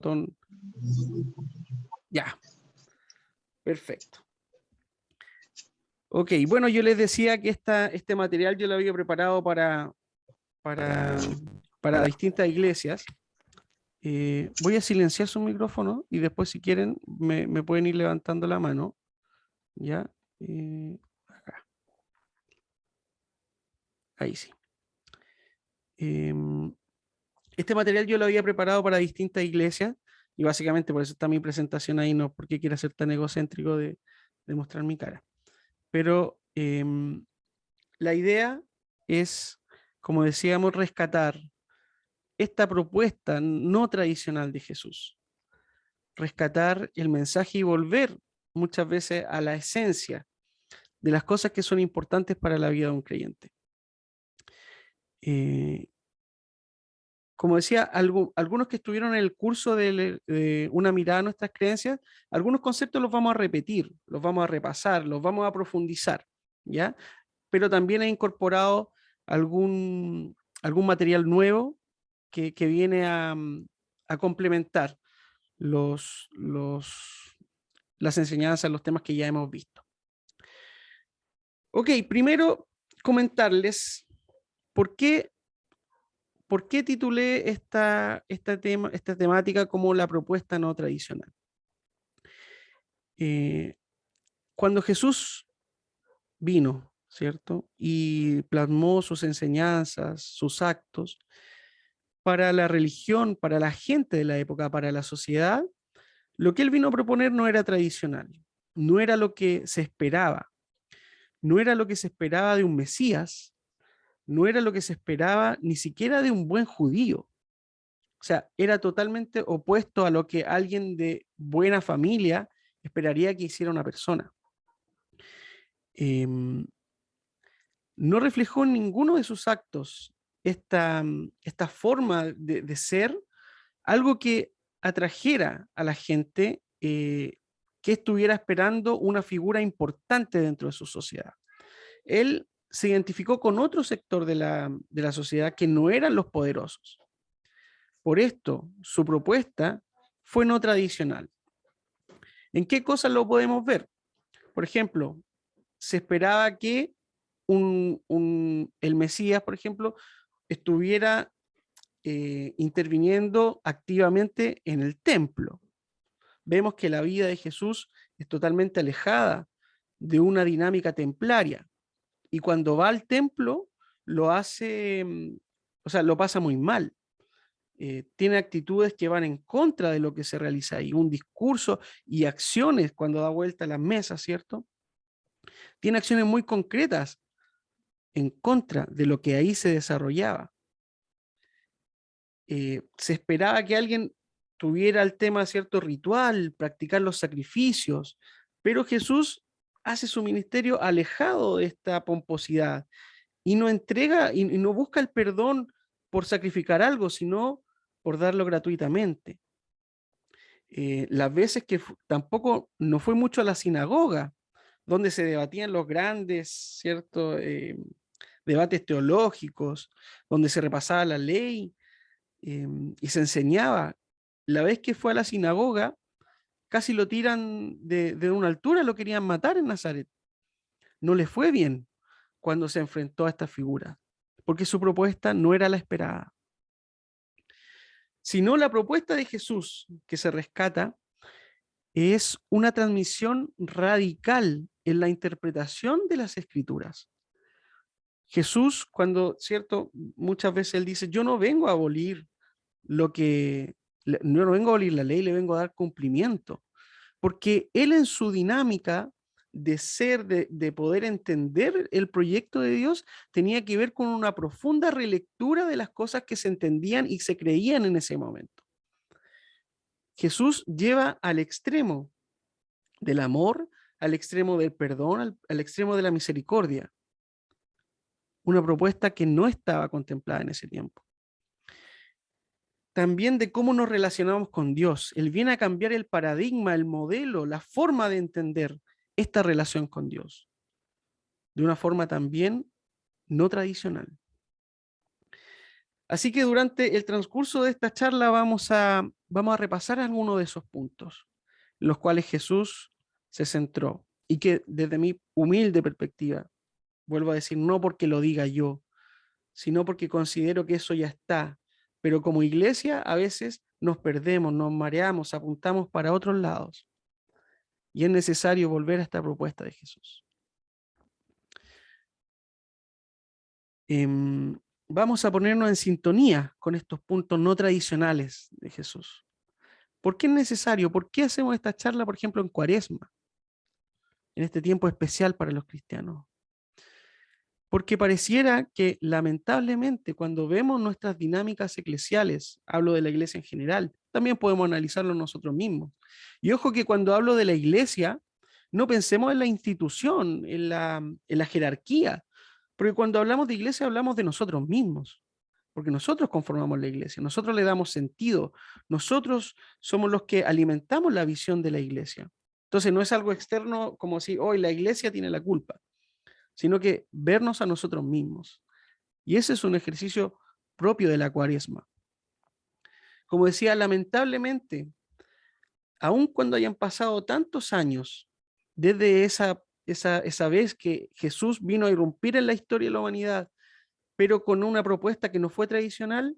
botón. Ya, perfecto. Ok, bueno, yo les decía que este material yo lo había preparado para distintas iglesias. Voy a silenciar su micrófono y después, si quieren, me pueden ir levantando la mano. ¿Ya? Acá. Ahí sí. Este material yo lo había preparado para distintas iglesias y básicamente por eso está mi presentación ahí, no porque quiera ser tan egocéntrico de mostrar mi cara. Pero la idea es, como decíamos, rescatar esta propuesta no tradicional de Jesús. Rescatar el mensaje y volver muchas veces a la esencia de las cosas que son importantes para la vida de un creyente. Como decía, algunos que estuvieron en el curso de una mirada a nuestras creencias, algunos conceptos los vamos a repetir, los vamos a repasar, los vamos a profundizar, ¿ya? Pero también he incorporado algún material nuevo que viene a complementar las enseñanzas, los temas que ya hemos visto. Ok, primero comentarles por qué titulé esta temática como la propuesta no tradicional. Cuando Jesús vino, ¿cierto? Y plasmó sus enseñanzas, sus actos, para la religión, para la gente de la época, para la sociedad, lo que él vino a proponer no era tradicional, no era lo que se esperaba, no era lo que se esperaba de un Mesías, no era lo que se esperaba ni siquiera de un buen judío. O sea, era totalmente opuesto a lo que alguien de buena familia esperaría que hiciera una persona. No reflejó en ninguno de sus actos esta forma de ser, algo que atrajera a la gente que estuviera esperando una figura importante dentro de su sociedad. Él se identificó con otro sector de la sociedad que no eran los poderosos. Por esto, su propuesta fue no tradicional. ¿En qué cosas lo podemos ver? Por ejemplo, se esperaba que el Mesías, por ejemplo, estuviera interviniendo activamente en el templo. Vemos que la vida de Jesús es totalmente alejada de una dinámica templaria. Y cuando va al templo, lo hace, o sea, lo pasa muy mal. Tiene actitudes que van en contra de lo que se realiza ahí, un discurso y acciones cuando da vuelta a las mesas, ¿cierto? Tiene acciones muy concretas en contra de lo que ahí se desarrollaba. Se esperaba que alguien tuviera el tema cierto ritual, practicar los sacrificios, pero Jesús hace su ministerio alejado de esta pomposidad y no entrega y no busca el perdón por sacrificar algo, sino por darlo gratuitamente. Las veces que tampoco no fue mucho a la sinagoga, donde se debatían los grandes, ¿cierto? Debates teológicos, donde se repasaba la ley y se enseñaba. La vez que fue a la sinagoga, casi lo tiran de una altura, lo querían matar en Nazaret. No le fue bien cuando se enfrentó a esta figura, porque su propuesta no era la esperada. Sino la propuesta de Jesús que se rescata es una transmisión radical en la interpretación de las escrituras. Jesús, cuando, cierto, muchas veces él dice, yo no vengo a abolir no vengo a abolir la ley, le vengo a dar cumplimiento. Porque él en su dinámica de ser, de poder entender el proyecto de Dios, tenía que ver con una profunda relectura de las cosas que se entendían y se creían en ese momento. Jesús lleva al extremo del amor, al extremo del perdón, al extremo de la misericordia. Una propuesta que no estaba contemplada en ese tiempo. También de cómo nos relacionamos con Dios. Él viene a cambiar el paradigma, el modelo, la forma de entender esta relación con Dios. De una forma también no tradicional. Así que durante el transcurso de esta charla vamos a vamos a repasar algunos de esos puntos, en los cuales Jesús se centró y que desde mi humilde perspectiva, vuelvo a decir, no porque lo diga yo, sino porque considero que eso ya está, pero como iglesia a veces nos perdemos, nos mareamos, apuntamos para otros lados y es necesario volver a esta propuesta de Jesús. Vamos a ponernos en sintonía con estos puntos no tradicionales de Jesús. ¿Por qué es necesario? ¿Por qué hacemos esta charla, por ejemplo, en Cuaresma, en este tiempo especial para los cristianos? Porque pareciera que lamentablemente cuando vemos nuestras dinámicas eclesiales, hablo de la iglesia en general, también podemos analizarlo nosotros mismos. Y ojo que cuando hablo de la iglesia, no pensemos en la institución, en la jerarquía, porque cuando hablamos de iglesia hablamos de nosotros mismos, porque nosotros conformamos la iglesia, nosotros le damos sentido, nosotros somos los que alimentamos la visión de la iglesia. Entonces no es algo externo como si hoy la iglesia tiene la culpa, sino que vernos a nosotros mismos. Y ese es un ejercicio propio de la Cuaresma. Como decía, lamentablemente, aun cuando hayan pasado tantos años desde esa vez que Jesús vino a irrumpir en la historia de la humanidad, pero con una propuesta que no fue tradicional,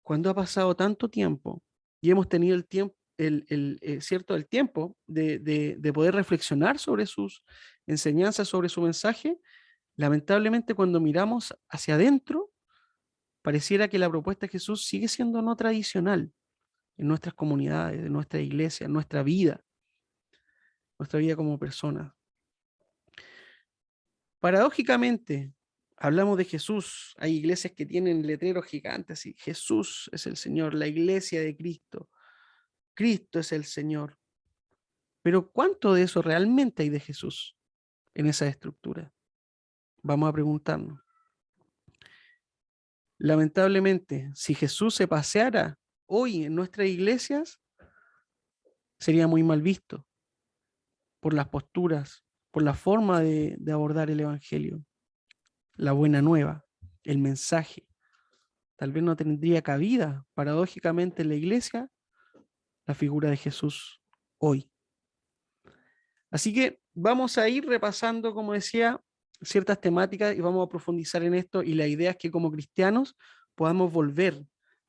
cuando ha pasado tanto tiempo y hemos tenido el tiempo, cierto, el tiempo de poder reflexionar sobre sus enseñanzas, sobre su mensaje, lamentablemente cuando miramos hacia adentro, pareciera que la propuesta de Jesús sigue siendo no tradicional en nuestras comunidades, en nuestra iglesia, en nuestra vida como personas. Paradójicamente, hablamos de Jesús, hay iglesias que tienen letreros gigantes y Jesús es el Señor, la iglesia de Cristo, Cristo es el Señor. Pero ¿cuánto de eso realmente hay de Jesús en esa estructura? Vamos a preguntarnos. Lamentablemente, si Jesús se paseara hoy en nuestras iglesias, sería muy mal visto por las posturas, por la forma de abordar el Evangelio, la buena nueva, el mensaje. Tal vez no tendría cabida, paradójicamente, en la iglesia la figura de Jesús hoy. Así que vamos a ir repasando, como decía, ciertas temáticas y vamos a profundizar en esto, y la idea es que como cristianos podamos volver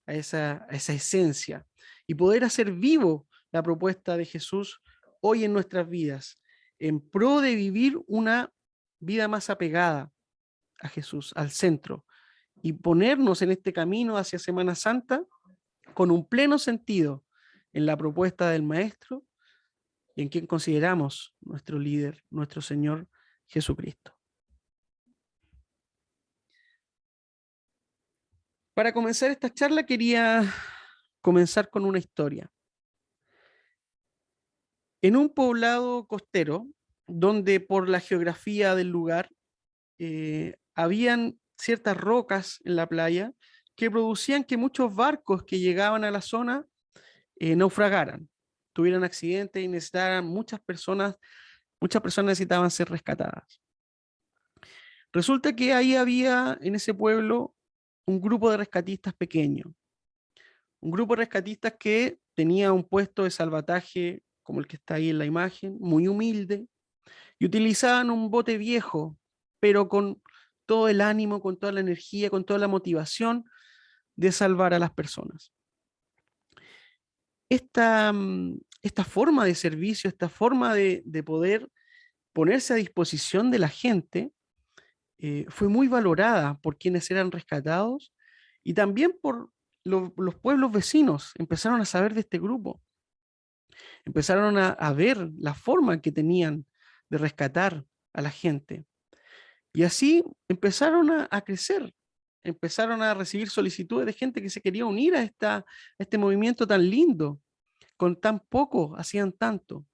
a esa esencia y poder hacer vivo la propuesta de Jesús hoy en nuestras vidas, en pro de vivir una vida más apegada a Jesús, al centro, y ponernos en este camino hacia Semana Santa con un pleno sentido en la propuesta del Maestro y en quien consideramos nuestro líder, nuestro Señor Jesucristo. Para comenzar esta charla quería comenzar con una historia. En un poblado costero, donde por la geografía del lugar habían ciertas rocas en la playa que producían que muchos barcos que llegaban a la zona naufragaran, tuvieran accidentes y necesitaran muchas personas necesitaban ser rescatadas. Resulta que ahí había en ese pueblo un grupo de rescatistas pequeño, un grupo de rescatistas que tenía un puesto de salvataje como el que está ahí en la imagen, muy humilde, y utilizaban un bote viejo, pero con todo el ánimo, con toda la energía, con toda la motivación de salvar a las personas. Esta forma de servicio, esta forma de poder ponerse a disposición de la gente, fue muy valorada por quienes eran rescatados y también por los pueblos vecinos. Empezaron a saber de este grupo, empezaron a ver la forma que tenían de rescatar a la gente. Y así empezaron a crecer, empezaron a recibir solicitudes de gente que se quería unir a este movimiento tan lindo. Con tan poco hacían tanto.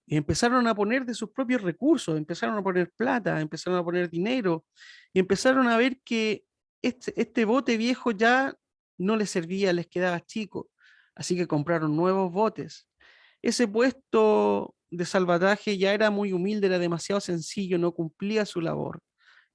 Y empezaron a poner de sus propios recursos, empezaron a poner plata, empezaron a poner dinero, y empezaron a ver que este bote viejo ya no les servía, les quedaba chico, así que compraron nuevos botes. Ese puesto de salvataje ya era muy humilde, era demasiado sencillo, no cumplía su labor.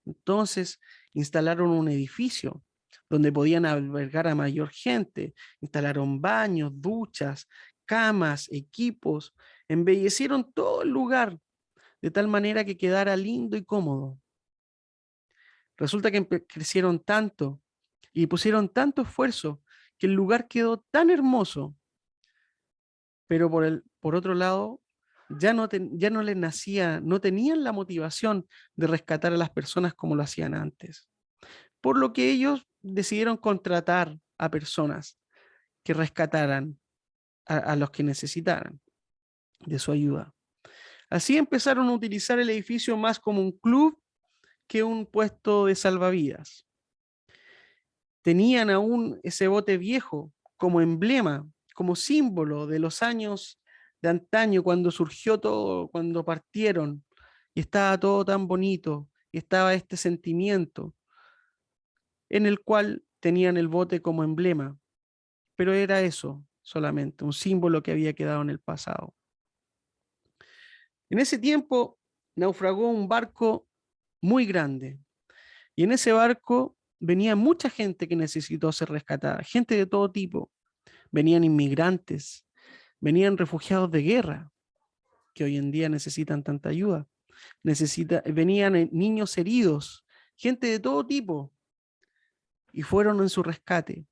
Entonces instalaron un edificio donde podían albergar a mayor gente. Instalaron baños, duchas, camas, equipos, embellecieron todo el lugar de tal manera que quedara lindo y cómodo. Resulta que crecieron tanto y pusieron tanto esfuerzo que el lugar quedó tan hermoso, pero por otro lado, ya no les nacía, no tenían la motivación de rescatar a las personas como lo hacían antes. Por lo que ellos decidieron contratar a personas que rescataran a los que necesitaran de su ayuda. Así empezaron a utilizar el edificio más como un club que un puesto de salvavidas. Tenían aún ese bote viejo como emblema, como símbolo de los años de antaño, cuando surgió todo, cuando partieron, y estaba todo tan bonito, y estaba este sentimiento en el cual tenían el bote como emblema, pero era eso solamente, un símbolo que había quedado en el pasado. En ese tiempo naufragó un barco muy grande, y en ese barco venía mucha gente que necesitó ser rescatada, gente de todo tipo. Venían inmigrantes, venían refugiados de guerra, que hoy en día necesitan tanta ayuda. Venían niños heridos, gente de todo tipo, y fueron en su rescate.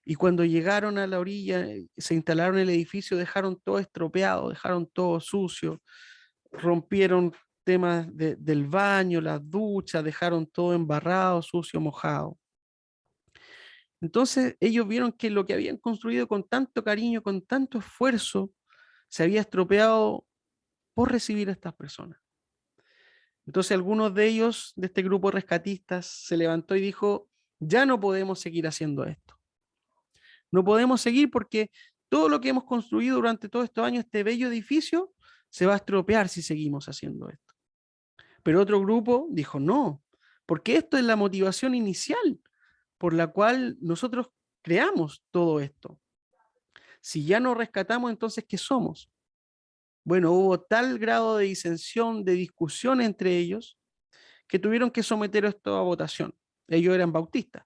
Y cuando llegaron a la orilla, se instalaron en el edificio, dejaron todo estropeado, dejaron todo sucio, rompieron temas del baño, las duchas, dejaron todo embarrado, sucio, mojado. Entonces ellos vieron que lo que habían construido con tanto cariño, con tanto esfuerzo, se había estropeado por recibir a estas personas. Entonces algunos de ellos, de este grupo de rescatistas, se levantó y dijo, ya no podemos seguir haciendo esto. No podemos seguir porque todo lo que hemos construido durante todos estos años, este bello edificio, se va a estropear si seguimos haciendo esto. Pero otro grupo dijo, no, porque esto es la motivación inicial por la cual nosotros creamos todo esto. Si ya no rescatamos, entonces, ¿qué somos? Bueno, hubo tal grado de disensión, de discusión entre ellos, que tuvieron que someter esto a votación. Ellos eran bautistas,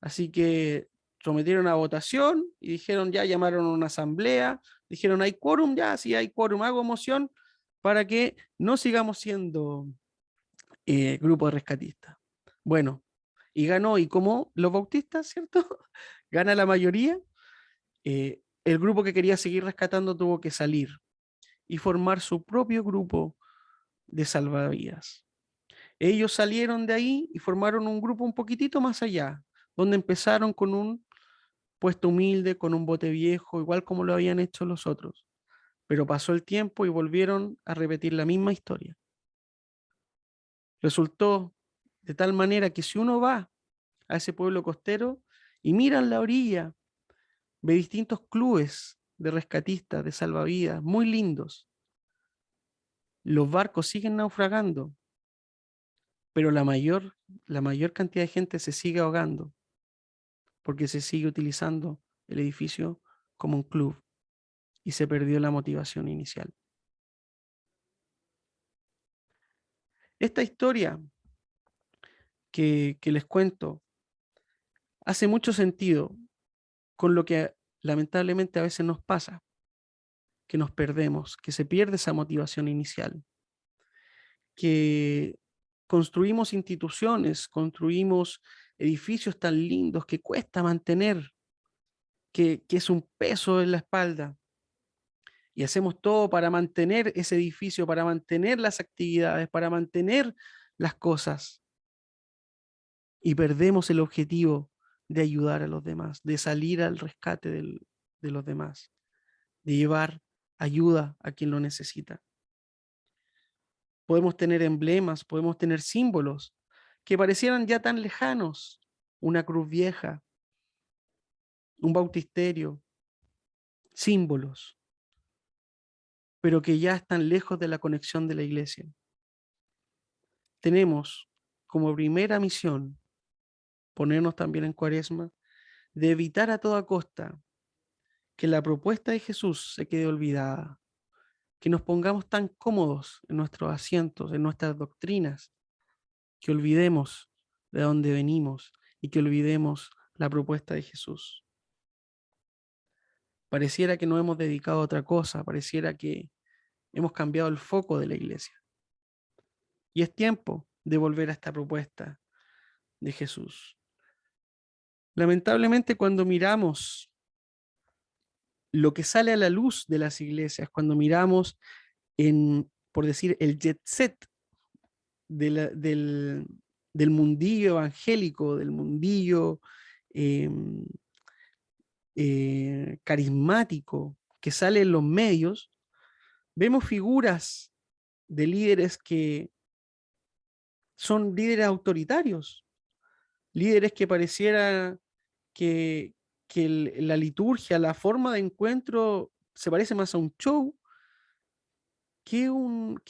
así que sometieron a votación y dijeron, ya llamaron a una asamblea, dijeron, ¿hay quórum? Ya, sí hay quórum, hago moción para que no sigamos siendo grupo de rescatistas. Bueno, y ganó, y como los bautistas, ¿cierto? Gana la mayoría, el grupo que quería seguir rescatando tuvo que salir y formar su propio grupo de salvavidas. Ellos salieron de ahí y formaron un grupo un poquitito más allá, donde empezaron con un puesto humilde, con un bote viejo, igual como lo habían hecho los otros. Pero pasó el tiempo y volvieron a repetir la misma historia. Resultó de tal manera que si uno va a ese pueblo costero y mira en la orilla, ve distintos clubes de rescatistas, de salvavidas, muy lindos. Los barcos siguen naufragando, pero la mayor cantidad de gente se sigue ahogando porque se sigue utilizando el edificio como un club y se perdió la motivación inicial. Esta historia que les cuento hace mucho sentido con lo que lamentablemente a veces nos pasa, que nos perdemos, que se pierde esa motivación inicial, que construimos instituciones, construimos edificios tan lindos que cuesta mantener, que es un peso en la espalda, y hacemos todo para mantener ese edificio, para mantener las actividades, para mantener las cosas, y perdemos el objetivo de ayudar a los demás, de salir al rescate de los demás, de llevar ayuda a quien lo necesita. Podemos tener emblemas, podemos tener símbolos que parecieran ya tan lejanos, una cruz vieja, un bautisterio, símbolos, pero que ya están lejos de la conexión de la iglesia. Tenemos como primera misión ponernos también en Cuaresma, de evitar a toda costa que la propuesta de Jesús se quede olvidada, que nos pongamos tan cómodos en nuestros asientos, en nuestras doctrinas, que olvidemos de dónde venimos y que olvidemos la propuesta de Jesús. Pareciera que no hemos dedicado a otra cosa, pareciera que hemos cambiado el foco de la iglesia. Y es tiempo de volver a esta propuesta de Jesús. Lamentablemente, cuando miramos lo que sale a la luz de las iglesias, cuando miramos por decir, el jet set del mundillo evangélico, del mundillo eh, carismático que sale en los medios, vemos figuras de líderes que son líderes autoritarios, líderes que pareciera que, la liturgia, la forma de encuentro se parece más a un show que un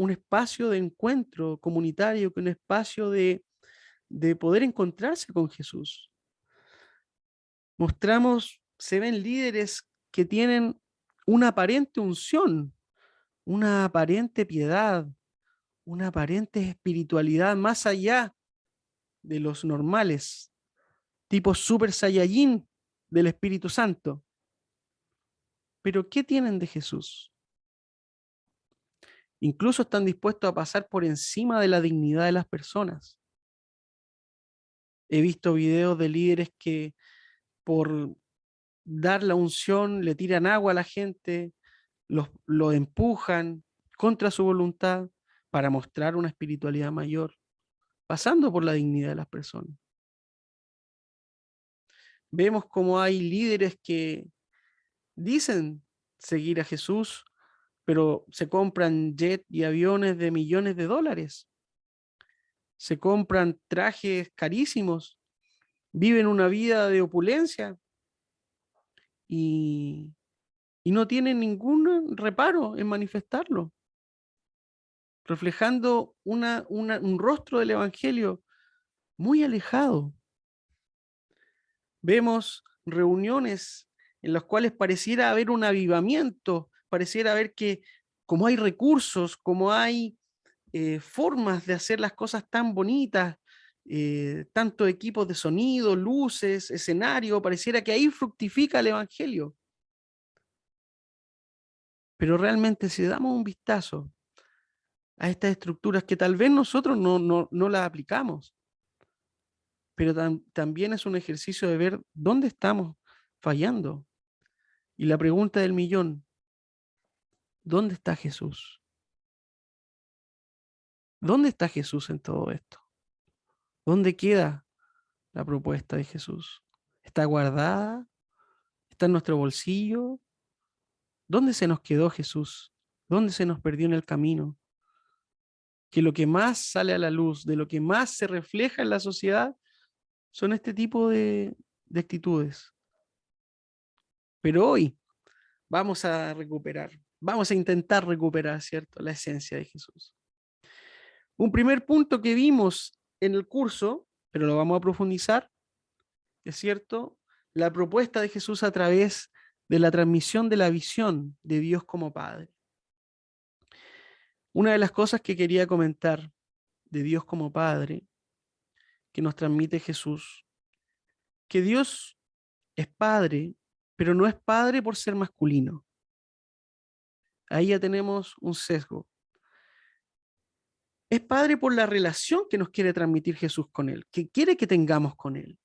espacio de encuentro comunitario, que un espacio de poder encontrarse con Jesús. Se ven líderes que tienen una aparente unción, una aparente piedad, una aparente espiritualidad más allá de los normales, tipo Super Saiyajin del Espíritu Santo. Pero ¿qué tienen de Jesús? Incluso están dispuestos a pasar por encima de la dignidad de las personas. He visto videos de líderes que por dar la unción le tiran agua a la gente, los empujan contra su voluntad para mostrar una espiritualidad mayor, pasando por la dignidad de las personas. Vemos cómo hay líderes que dicen seguir a Jesús, pero se compran jet y aviones de millones de dólares. Se compran trajes carísimos, viven una vida de opulencia y no tienen ningún reparo en manifestarlo, reflejando un rostro del Evangelio muy alejado. Vemos reuniones en las cuales pareciera haber un avivamiento, pareciera haber que como hay recursos, como hay formas de hacer las cosas tan bonitas, tanto equipos de sonido, luces, escenario, pareciera que ahí fructifica el Evangelio. Pero realmente si damos un vistazo a estas estructuras que tal vez nosotros no las aplicamos, pero también es un ejercicio de ver dónde estamos fallando. Y la pregunta del millón, ¿dónde está Jesús? ¿Dónde está Jesús en todo esto? ¿Dónde queda la propuesta de Jesús? ¿Está guardada? ¿Está en nuestro bolsillo? ¿Dónde se nos quedó Jesús? ¿Dónde se nos perdió en el camino? Que lo que más sale a la luz, de lo que más se refleja en la sociedad, son este tipo de actitudes. Pero hoy vamos a recuperar, vamos a intentar recuperar, ¿cierto?, la esencia de Jesús. Un primer punto que vimos en el curso, pero lo vamos a profundizar, es cierto, la propuesta de Jesús a través de la transmisión de la visión de Dios como Padre. Una de las cosas que quería comentar de Dios como Padre, que nos transmite Jesús, que Dios es Padre, pero no es Padre por ser masculino. Ahí ya tenemos un sesgo. Es Padre por la relación que nos quiere transmitir Jesús con Él, que quiere que tengamos con Él.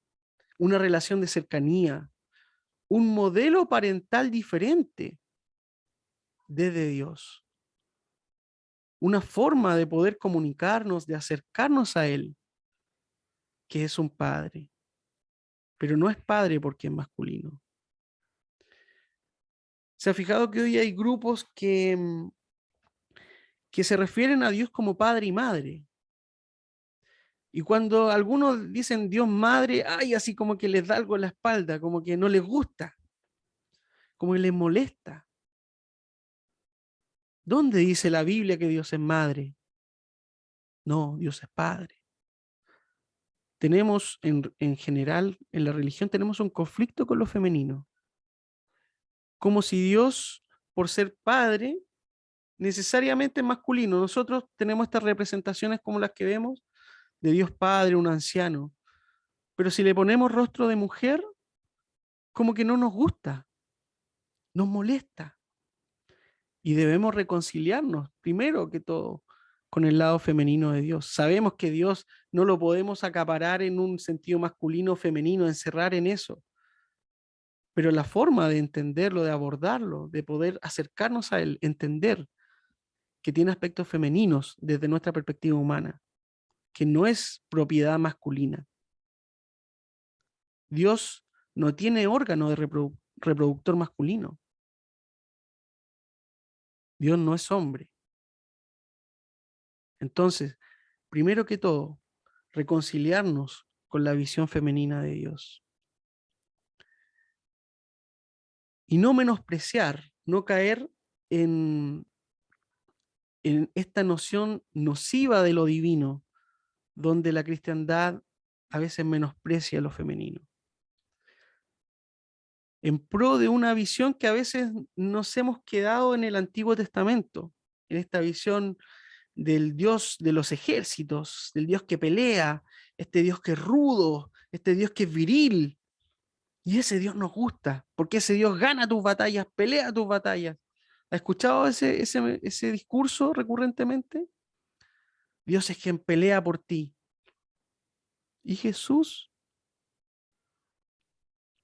Una relación de cercanía, un modelo parental diferente desde Dios. Una forma de poder comunicarnos, de acercarnos a Él, que es un Padre. Pero no es Padre porque es masculino. ¿Se ha fijado que hoy hay grupos que se refieren a Dios como Padre y Madre? Y cuando algunos dicen Dios Madre, ay, así como que les da algo en la espalda, como que no les gusta, como que les molesta. ¿Dónde dice la Biblia que Dios es Madre? No, Dios es Padre. Tenemos en general, en la religión, tenemos un conflicto con lo femenino. Como si Dios, por ser Padre, necesariamente es masculino. Nosotros tenemos estas representaciones como las que vemos de Dios Padre, un anciano. Pero si le ponemos rostro de mujer, como que no nos gusta, nos molesta. Y debemos reconciliarnos, primero que todo, con el lado femenino de Dios. Sabemos que Dios no lo podemos acaparar en un sentido masculino o femenino, encerrar en eso. Pero la forma de entenderlo, de abordarlo, de poder acercarnos a Él, entender que tiene aspectos femeninos desde nuestra perspectiva humana, que no es propiedad masculina. Dios no tiene órgano de reproductor masculino. Dios no es hombre. Entonces, primero que todo, reconciliarnos con la visión femenina de Dios. Y no menospreciar, no caer en, en esta noción nociva de lo divino, donde la cristiandad a veces menosprecia lo femenino, en pro de una visión que a veces nos hemos quedado en el Antiguo Testamento, en esta visión del Dios de los ejércitos, del Dios que pelea, este Dios que es rudo, este Dios que es viril. Y ese Dios nos gusta, porque ese Dios gana tus batallas, pelea tus batallas. ¿Has escuchado ese discurso recurrentemente? Dios es quien pelea por ti. ¿Y Jesús?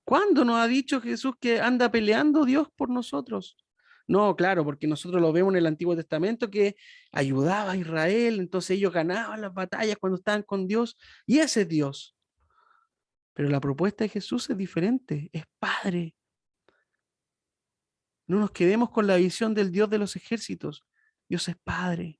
¿Cuándo nos ha dicho Jesús que anda peleando Dios por nosotros? No, claro, porque nosotros lo vemos en el Antiguo Testamento que ayudaba a Israel, entonces ellos ganaban las batallas cuando estaban con Dios, y ese es Dios. Pero la propuesta de Jesús es diferente, es Padre. No nos quedemos con la visión del Dios de los ejércitos. Dios es Padre.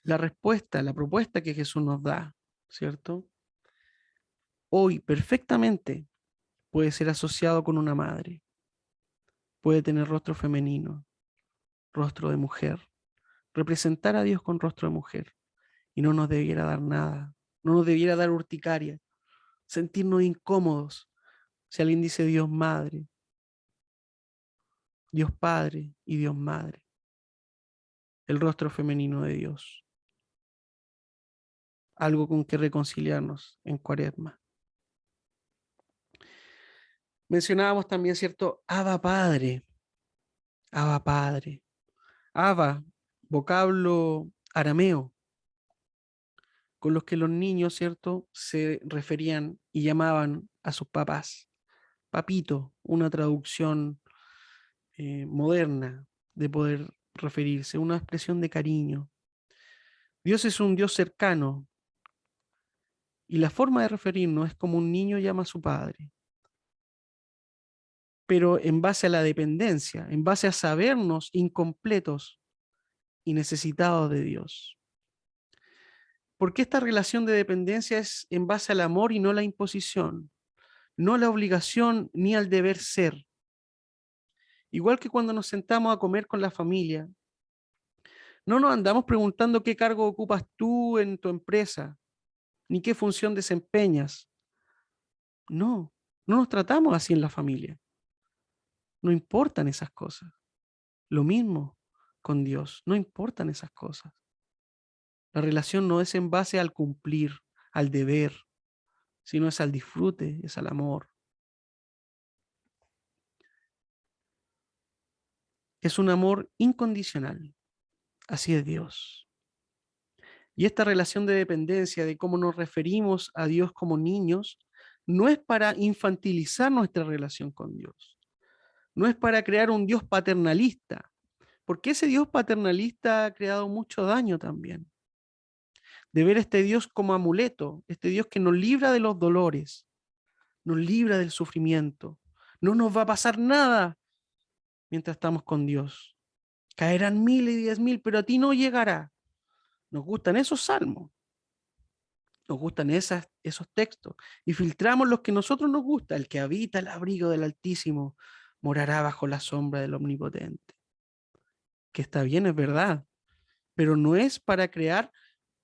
La respuesta, la propuesta que Jesús nos da, ¿cierto? Hoy perfectamente puede ser asociado con una madre, puede tener rostro femenino, rostro de mujer, representar a Dios con rostro de mujer y no nos debiera dar nada, no nos debiera dar urticaria, sentirnos incómodos si alguien dice Dios Madre, Dios Padre y Dios Madre, el rostro femenino de Dios, algo con que reconciliarnos en Cuaresma. Mencionábamos también, ¿cierto? Abba Padre, Abba Padre. Abba, vocablo arameo, con los que los niños, ¿cierto?, se referían y llamaban a sus papás. Papito, una traducción moderna de poder referirse, una expresión de cariño. Dios es un Dios cercano y la forma de referirnos es como un niño llama a su padre, pero en base a la dependencia, en base a sabernos incompletos y necesitados de Dios. Porque esta relación de dependencia es en base al amor y no la imposición, no la obligación ni al deber ser. Igual que cuando nos sentamos a comer con la familia, no nos andamos preguntando qué cargo ocupas tú en tu empresa, ni qué función desempeñas. No, no nos tratamos así en la familia. No importan esas cosas. Lo mismo con Dios, no importan esas cosas. La relación no es en base al cumplir, al deber, sino es al disfrute, es al amor. Es un amor incondicional. Así es Dios. Y esta relación de dependencia, de cómo nos referimos a Dios como niños, no es para infantilizar nuestra relación con Dios. No es para crear un Dios paternalista, porque ese Dios paternalista ha creado mucho daño también. De ver este Dios como amuleto, este Dios que nos libra de los dolores, nos libra del sufrimiento. No nos va a pasar nada mientras estamos con Dios. Caerán 1000 y 10.000, pero a ti no llegará. Nos gustan esos salmos, nos gustan esos textos y filtramos los que a nosotros nos gusta. El que habita el abrigo del Altísimo morará bajo la sombra del Omnipotente. Que está bien, es verdad, pero no es para crear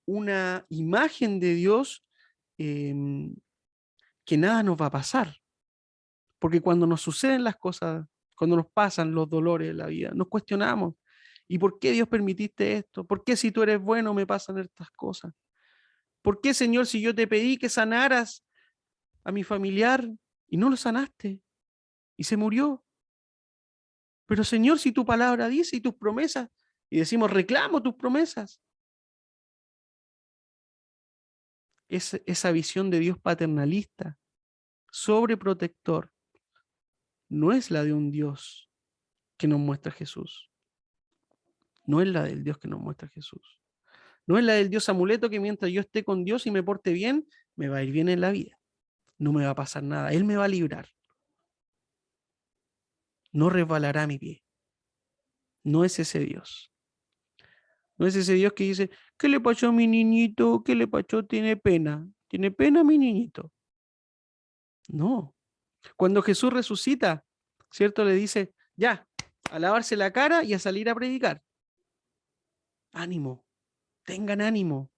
una imagen de Dios eh, que nada nos va a pasar. Porque cuando nos suceden las cosas, cuando nos pasan los dolores de la vida, nos cuestionamos, ¿Y por qué Dios permitiste esto? ¿Por qué si tú eres bueno me pasan estas cosas? ¿Por qué, Señor, si yo te pedí que sanaras a mi familiar y no lo sanaste y se murió? Pero, Señor, si tu palabra dice y tus promesas, y decimos, reclamo tus promesas. Esa visión de Dios paternalista, sobreprotector, no es la de un Dios que nos muestra Jesús. No es la del Dios que nos muestra Jesús. No es la del Dios amuleto que mientras yo esté con Dios y me porte bien, me va a ir bien en la vida. No me va a pasar nada. Él me va a librar. No resbalará mi pie. No es ese Dios. No es ese Dios que dice, ¿qué le pasó a mi niñito? ¿Qué le pasó? Tiene pena. ¿Tiene pena mi niñito? No. Cuando Jesús resucita, ¿cierto? Le dice, ya, a lavarse la cara y a salir a predicar. Ánimo, tengan ánimo.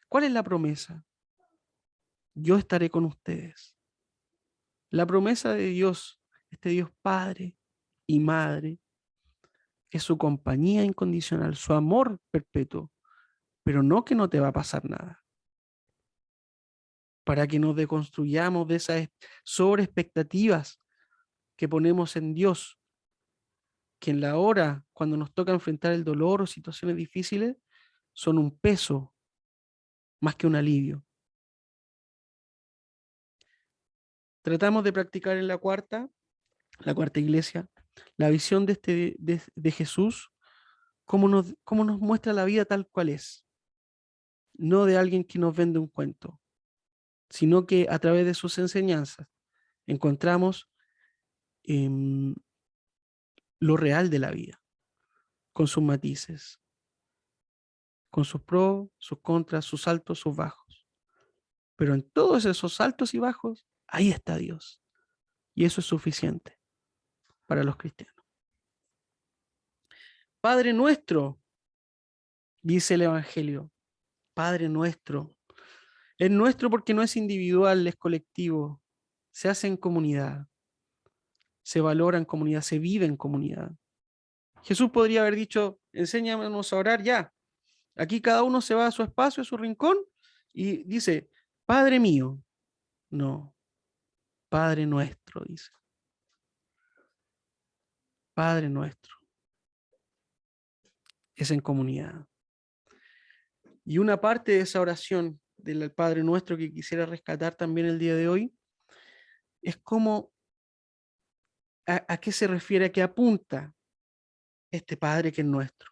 ¿Cuál es la promesa? Yo estaré con ustedes. La promesa de Dios, este Dios Padre y Madre, es su compañía incondicional, su amor perpetuo, pero no que no te va a pasar nada. Para que nos deconstruyamos de esas sobreexpectativas que ponemos en Dios, que en la hora, cuando nos toca enfrentar el dolor o situaciones difíciles, son un peso más que un alivio. Tratamos de practicar en la cuarta iglesia, la visión de Jesús, cómo nos muestra la vida tal cual es, no de alguien que nos vende un cuento, sino que a través de sus enseñanzas encontramos eh, lo real de la vida, con sus matices, con sus pros, sus contras, sus altos, sus bajos. Pero en todos esos altos y bajos, ahí está Dios. Y eso es suficiente para los cristianos. Padre nuestro, dice el Evangelio, Padre nuestro. Es nuestro porque no es individual, es colectivo. Se hace en comunidad, se valora en comunidad, se vive en comunidad. Jesús podría haber dicho, enséñanos a orar ya. Aquí cada uno se va a su espacio, a su rincón, y dice, Padre mío. No, Padre nuestro, dice. Padre nuestro. Es en comunidad. Y una parte de esa oración del Padre nuestro que quisiera rescatar también el día de hoy, es como a qué se refiere, a qué apunta este Padre que es nuestro.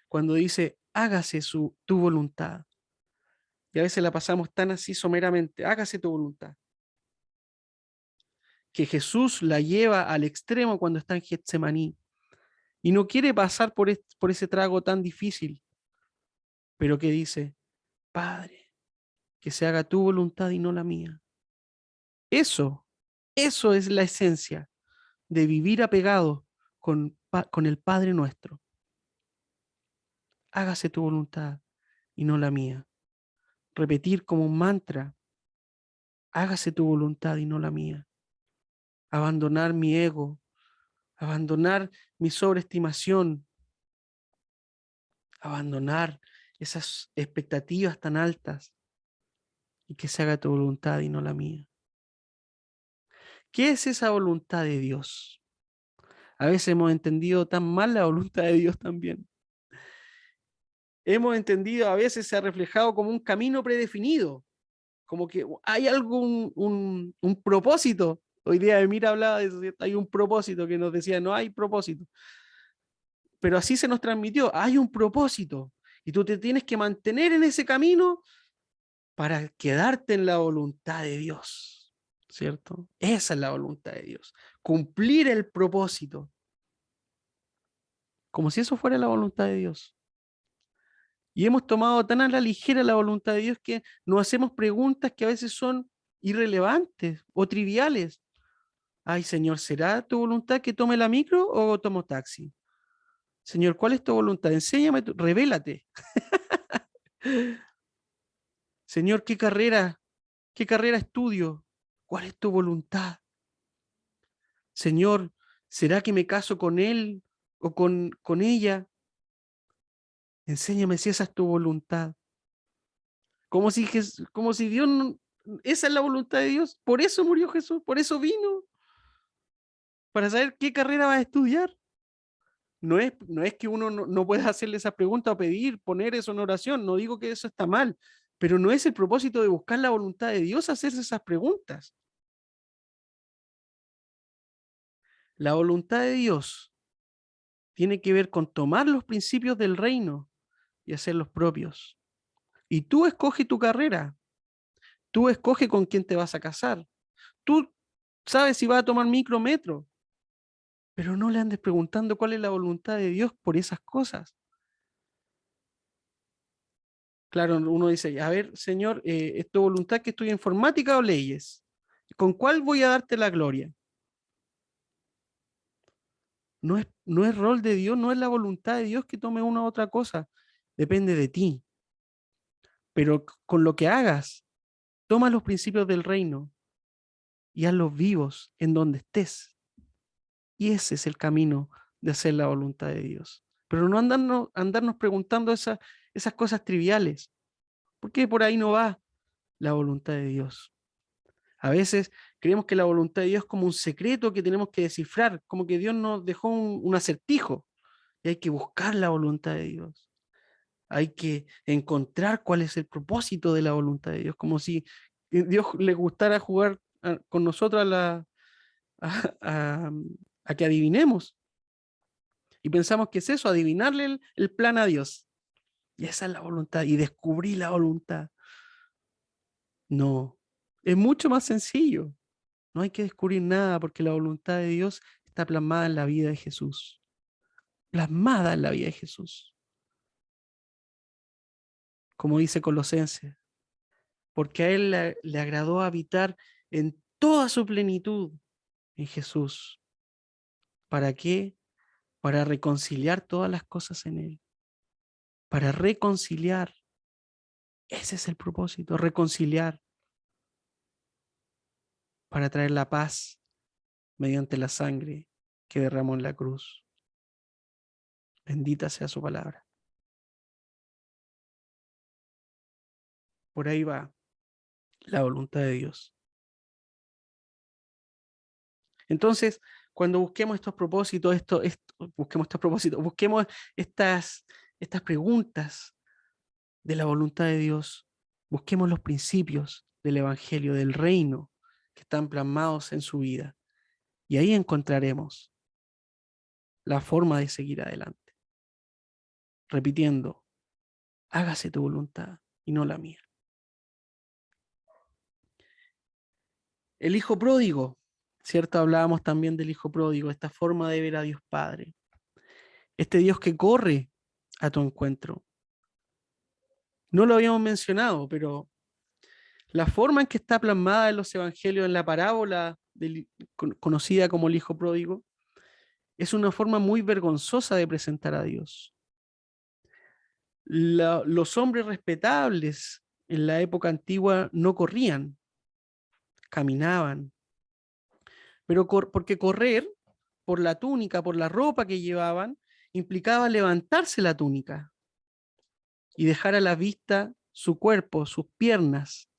Cuando dice, hágase tu voluntad. Y a veces la pasamos tan así someramente, hágase tu voluntad. Que Jesús la lleva al extremo cuando está en Getsemaní y no quiere pasar por ese trago tan difícil, pero que dice, Padre, que se haga tu voluntad y no la mía. Eso, eso es la esencia de vivir apegado con el Padre nuestro. Hágase tu voluntad y no la mía. Repetir como un mantra, hágase tu voluntad y no la mía. Abandonar mi ego, abandonar mi sobreestimación, abandonar esas expectativas tan altas y que se haga tu voluntad y no la mía. ¿Qué es esa voluntad de Dios? A veces hemos entendido tan mal la voluntad de Dios también. Hemos entendido, a veces se ha reflejado como un camino predefinido, como que hay algo, un propósito. Hoy día Emir hablaba de eso, ¿cierto? Hay un propósito que nos decía, no hay propósito. Pero así se nos transmitió, hay un propósito. Y tú te tienes que mantener en ese camino para quedarte en la voluntad de Dios, ¿cierto? Esa es la voluntad de Dios, cumplir el propósito, como si eso fuera la voluntad de Dios. Y hemos tomado tan a la ligera la voluntad de Dios que nos hacemos preguntas que a veces son irrelevantes o triviales. Ay, Señor, ¿será tu voluntad que tome la micro o tomo taxi? Señor, ¿cuál es tu voluntad? Enséñame, revélate. Señor, qué carrera estudio? ¿Cuál es tu voluntad? Señor, ¿será que me caso con él o con ella. Enséñame si esa es tu voluntad. Como si Dios, esa es la voluntad de Dios. Por eso murió Jesús, por eso vino, para saber qué carrera vas a estudiar. No es que uno no pueda hacerle esa pregunta o pedir, poner eso en oración. No digo que eso está mal, pero no es el propósito de buscar la voluntad de Dios hacerse esas preguntas. La voluntad de Dios tiene que ver con tomar los principios del reino y hacerlos propios. Y tú escoge tu carrera, tú escoge con quién te vas a casar, tú sabes si vas a tomar micro, metro, pero no le andes preguntando cuál es la voluntad de Dios por esas cosas. Claro, uno dice, a ver, Señor, ¿es tu voluntad que estudie informática o leyes? ¿Con cuál voy a darte la gloria? No es rol de Dios, no es la voluntad de Dios que tome una u otra cosa. Depende de ti. Pero con lo que hagas, toma los principios del reino y hazlos vivos en donde estés. Y ese es el camino de hacer la voluntad de Dios. Pero no andarnos preguntando esas cosas triviales, porque por ahí no va la voluntad de Dios. A veces creemos que la voluntad de Dios es como un secreto que tenemos que descifrar, como que Dios nos dejó un acertijo y hay que buscar la voluntad de Dios. Hay que encontrar cuál es el propósito de la voluntad de Dios, como si Dios le gustara jugar con nosotros a, a- a que adivinemos. Y pensamos que es eso, adivinarle el plan a Dios. Y esa es la voluntad, y descubrí la voluntad. No, es mucho más sencillo. No hay que descubrir nada porque la voluntad de Dios está plasmada en la vida de Jesús. Plasmada en la vida de Jesús. Como dice Colosenses, porque a Él le agradó habitar en toda su plenitud en Jesús. ¿Para qué? Para reconciliar todas las cosas en Él. Para reconciliar. Ese es el propósito, reconciliar. Para traer la paz mediante la sangre que derramó en la cruz. Bendita sea su palabra. Por ahí va la voluntad de Dios. Entonces, cuando busquemos estos propósitos, busquemos estos propósitos, busquemos estas, estas preguntas de la voluntad de Dios, busquemos los principios del Evangelio, del reino que están plasmados en su vida. Y ahí encontraremos la forma de seguir adelante, repitiendo, hágase tu voluntad y no la mía. El hijo pródigo, ¿cierto? Hablábamos también del hijo pródigo, esta forma de ver a Dios Padre, este Dios que corre a tu encuentro. No lo habíamos mencionado, pero la forma en que está plasmada en los evangelios, en la parábola conocida como el hijo pródigo, es una forma muy vergonzosa de presentar a Dios. Los hombres respetables en la época antigua no corrían, caminaban, pero porque correr por la túnica, por la ropa que llevaban, implicaba levantarse la túnica y dejar a la vista su cuerpo, sus piernas,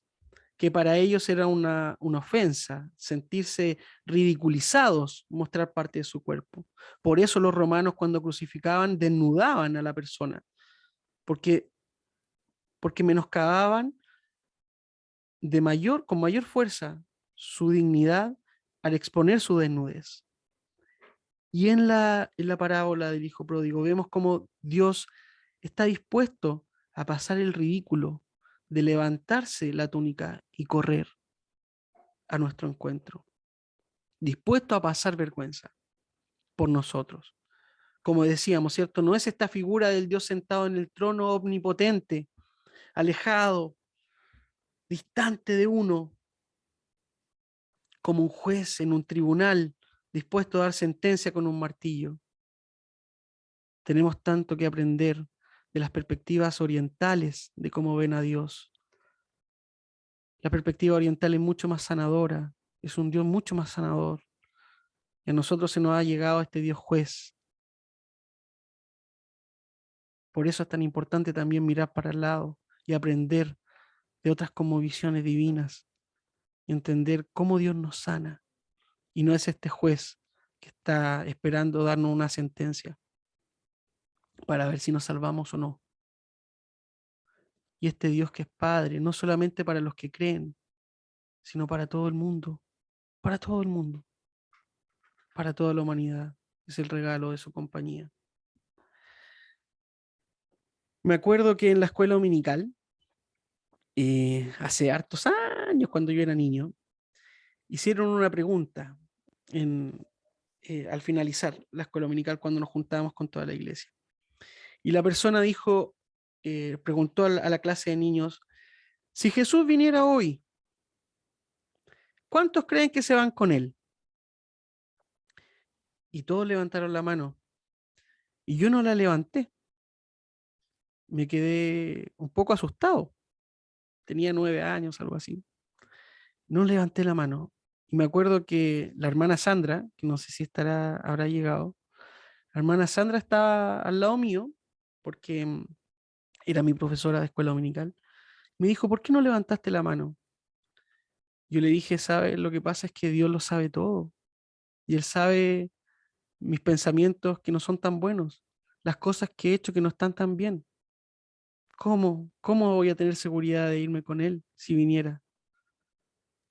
que para ellos era una ofensa, sentirse ridiculizados, mostrar parte de su cuerpo. Por eso los romanos cuando crucificaban desnudaban a la persona, porque, porque menoscababan con mayor fuerza su dignidad al exponer su desnudez. Y en la parábola del hijo pródigo vemos cómo Dios está dispuesto a pasar el ridículo de levantarse la túnica y correr a nuestro encuentro, dispuesto a pasar vergüenza por nosotros. Como decíamos, ¿cierto? No es esta figura del Dios sentado en el trono omnipotente, alejado, distante de uno, como un juez en un tribunal, dispuesto a dar sentencia con un martillo. Tenemos tanto que aprender de las perspectivas orientales de cómo ven a Dios. La perspectiva oriental es mucho más sanadora, es un Dios mucho más sanador. Y a nosotros se nos ha llegado este Dios juez, Por eso es tan importante también mirar para el lado y aprender de otras cosmovisiones divinas y entender cómo Dios nos sana. Y no es este juez que está esperando darnos una sentencia para ver si nos salvamos o no. Y este Dios que es Padre, no solamente para los que creen, sino para todo el mundo, para todo el mundo, para toda la humanidad. Es el regalo de su compañía. Me acuerdo que en la escuela dominical, hace hartos años, cuando yo era niño, hicieron una pregunta al finalizar la escuela dominical cuando nos juntábamos con toda la iglesia. Y la persona dijo, preguntó a la clase de niños, si Jesús viniera hoy, ¿cuántos creen que se van con él? Y todos levantaron la mano. Y yo no la levanté. Me quedé un poco asustado. Tenía 9 años, algo así. No levanté la mano. Y me acuerdo que la hermana Sandra, que no sé si habrá llegado, la hermana Sandra estaba al lado mío, porque era mi profesora de escuela dominical. Me dijo, ¿por qué no levantaste la mano? Yo le dije, ¿sabes? Lo que pasa es que Dios lo sabe todo. Y Él sabe mis pensamientos que no son tan buenos, las cosas que he hecho que no están tan bien. ¿Cómo voy a tener seguridad de irme con Él si viniera?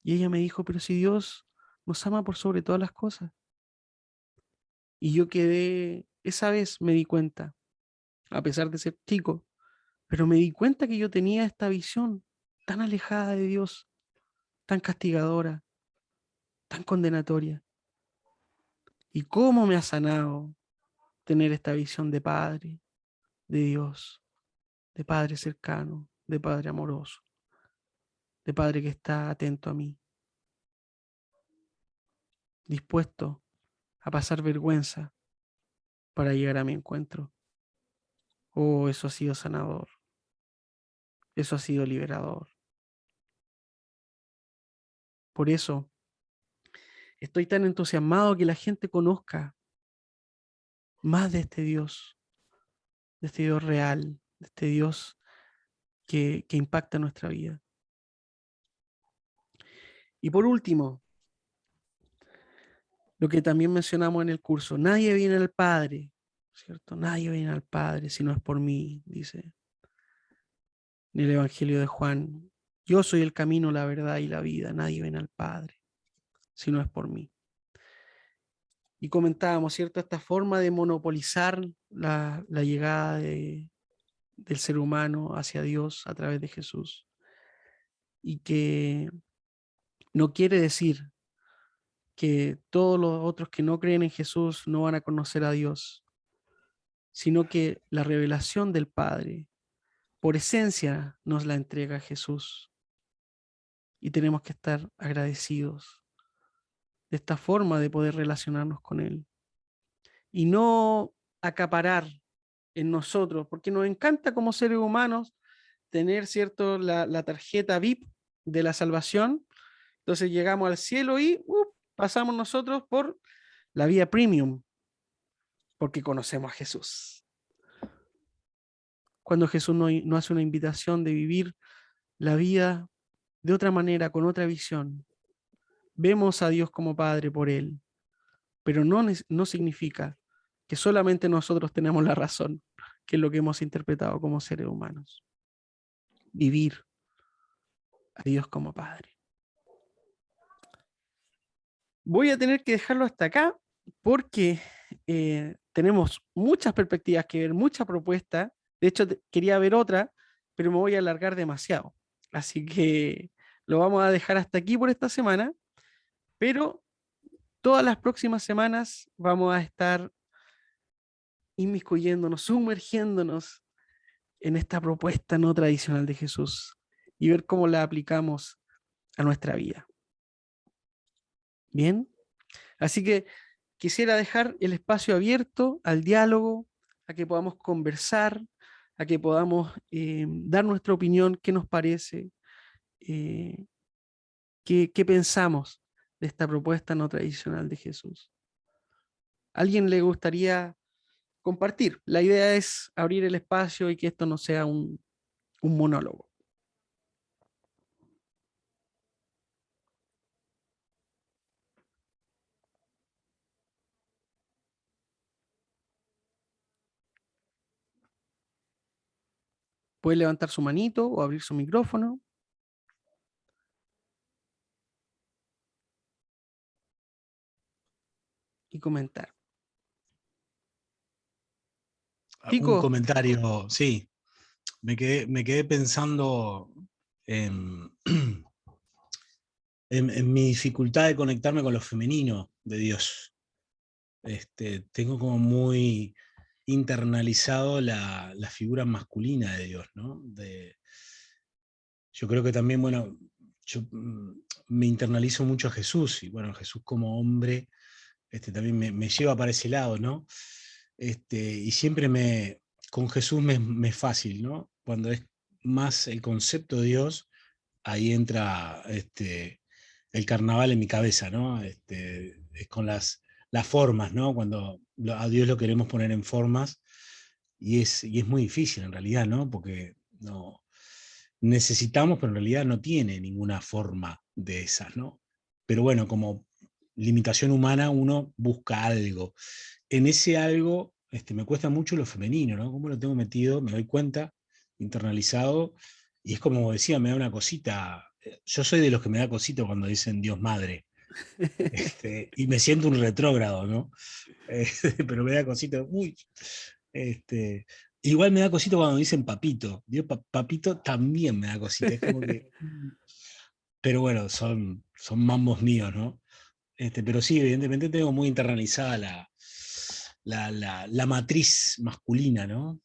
Y ella me dijo, pero si Dios nos ama por sobre todas las cosas. Y yo quedé, esa vez me di cuenta, a pesar de ser chico, pero me di cuenta que yo tenía esta visión tan alejada de Dios, tan castigadora, tan condenatoria. Y cómo me ha sanado tener esta visión de Padre, de Dios, de Padre cercano, de Padre amoroso, de Padre que está atento a mí, dispuesto a pasar vergüenza para llegar a mi encuentro. Oh, eso ha sido sanador, eso ha sido liberador. Por eso estoy tan entusiasmado que la gente conozca más de este Dios real, de este Dios que impacta nuestra vida. Y por último, lo que también mencionamos en el curso, nadie viene al Padre, ¿cierto? Nadie viene al Padre si no es por mí, dice en el Evangelio de Juan. Yo soy el camino, la verdad y la vida. Nadie viene al Padre si no es por mí. Y comentábamos, ¿cierto? Esta forma de monopolizar la llegada del ser humano hacia Dios a través de Jesús. Y que no quiere decir que todos los otros que no creen en Jesús no van a conocer a Dios, sino que la revelación del Padre, por esencia, nos la entrega Jesús. Y tenemos que estar agradecidos de esta forma de poder relacionarnos con Él. Y no acaparar en nosotros, porque nos encanta como seres humanos tener, ¿cierto?, la tarjeta VIP de la salvación. Entonces llegamos al cielo y pasamos nosotros por la vía premium, porque conocemos a Jesús. Cuando Jesús no hace una invitación de vivir la vida de otra manera, con otra visión, vemos a Dios como Padre por Él, pero no significa que solamente nosotros tenemos la razón, que es lo que hemos interpretado como seres humanos. Vivir a Dios como Padre. Voy a tener que dejarlo hasta acá porque tenemos muchas perspectivas que ver, muchas propuestas. De hecho, quería ver otra, pero me voy a alargar demasiado. Así que lo vamos a dejar hasta aquí por esta semana, pero todas las próximas semanas vamos a estar inmiscuyéndonos, sumergiéndonos en esta propuesta no tradicional de Jesús y ver cómo la aplicamos a nuestra vida. Bien, así que quisiera dejar el espacio abierto al diálogo, a que podamos conversar, a que podamos dar nuestra opinión, qué nos parece, eh, qué pensamos de esta propuesta no tradicional de Jesús. ¿A alguien le gustaría compartir. La idea es abrir el espacio y que esto no sea un monólogo. Puede levantar su manito o abrir su micrófono y comentar. Un Chicos, comentario, sí. Me quedé pensando en, en mi dificultad de conectarme con lo femenino de Dios. Tengo como muy internalizado la figura masculina de Dios, ¿no? Yo creo que también, bueno, yo me internalizo mucho a Jesús, y bueno, Jesús como hombre también me lleva para ese lado, ¿no? Y siempre con Jesús me es fácil, ¿no? Cuando es más el concepto de Dios, ahí entra el carnaval en mi cabeza, ¿no? Es con las formas, ¿no? Cuando a Dios lo queremos poner en formas, y es muy difícil en realidad, ¿no? Porque no necesitamos, pero en realidad no tiene ninguna forma de esas, ¿no? Pero bueno, como limitación humana uno busca algo. En ese algo me cuesta mucho lo femenino, ¿no? Como lo tengo metido, me doy cuenta, internalizado, y es como decía, me da una cosita. Yo soy de los que me da cosita cuando dicen Dios madre, y me siento un retrógrado, ¿no? Pero me da cosita, uy, igual me da cosita cuando dicen papito. Dios papito también me da cosita. Es como que. Pero bueno, son mambos míos, ¿no? Pero sí, evidentemente tengo muy internalizada la matriz masculina, ¿no?